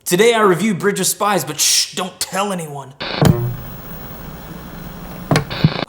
Today I review Bridge of Spies, but shh, don't tell anyone.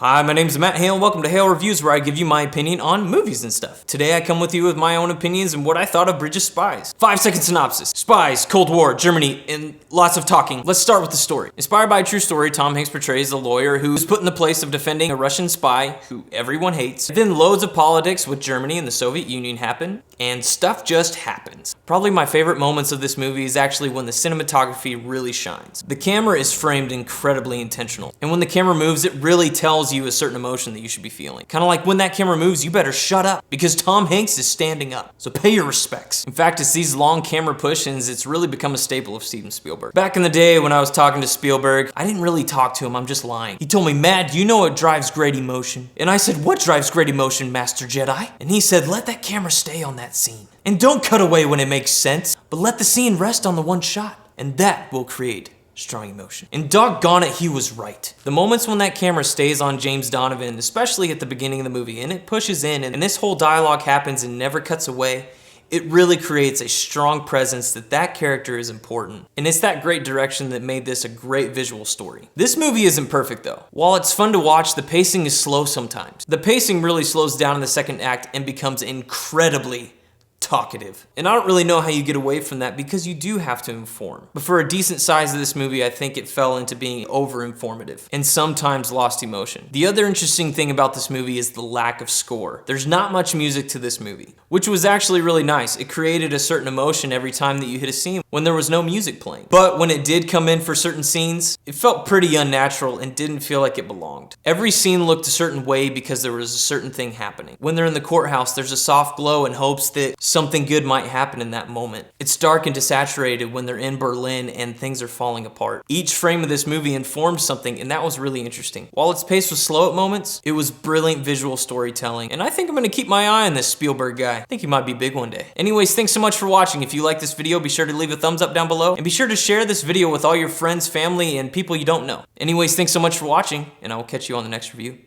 Hi, my name is Matt Hale and welcome to Hale Reviews, where I give you my opinion on movies and stuff. Today I come with you with my own opinions and what I thought of Bridge of Spies. 5-second synopsis. Spies, Cold War, Germany, and lots of talking. Let's start with the story. Inspired by a true story, Tom Hanks portrays a lawyer who's put in the place of defending a Russian spy who everyone hates. Then loads of politics with Germany and the Soviet Union happen, and stuff just happens. Probably my favorite moments of this movie is actually when the cinematography really shines. The camera is framed incredibly intentional, and when the camera moves, it really tells you a certain emotion that you should be feeling. Kind of like when that camera moves, you better shut up because Tom Hanks is standing up. So pay your respects. In fact, it's these long camera push-ins, it's really become a staple of Steven Spielberg. Back in the day when I was talking to Spielberg, I didn't really talk to him, I'm just lying. He told me, "Matt, you know what drives great emotion?" And I said, "What drives great emotion, Master Jedi?" And he said, "Let that camera stay on that scene. And don't cut away when it makes sense, but let the scene rest on the one shot. And that will create strong emotion." And doggone it, he was right. The moments when that camera stays on James Donovan, especially at the beginning of the movie, and it pushes in, and this whole dialogue happens and never cuts away, it really creates a strong presence that that character is important. And it's that great direction that made this a great visual story. This movie isn't perfect though. While it's fun to watch, the pacing is slow sometimes. The pacing really slows down in the second act and becomes incredibly talkative. And I don't really know how you get away from that because you do have to inform. But for a decent size of this movie, I think it fell into being over-informative and sometimes lost emotion. The other interesting thing about this movie is the lack of score. There's not much music to this movie, which was actually really nice. It created a certain emotion every time that you hit a scene when there was no music playing. But when it did come in for certain scenes, it felt pretty unnatural and didn't feel like it belonged. Every scene looked a certain way because there was a certain thing happening. When they're in the courthouse, there's a soft glow in hopes that something good might happen in that moment. It's dark and desaturated when they're in Berlin and things are falling apart. Each frame of this movie informed something, and that was really interesting. While its pace was slow at moments, it was brilliant visual storytelling, and I think I'm gonna keep my eye on this Spielberg guy. I think he might be big one day. Anyways, thanks so much for watching. If you like this video, be sure to leave a thumbs up down below, and be sure to share this video with all your friends, family, and people you don't know. Anyways, thanks so much for watching, and I will catch you on the next review.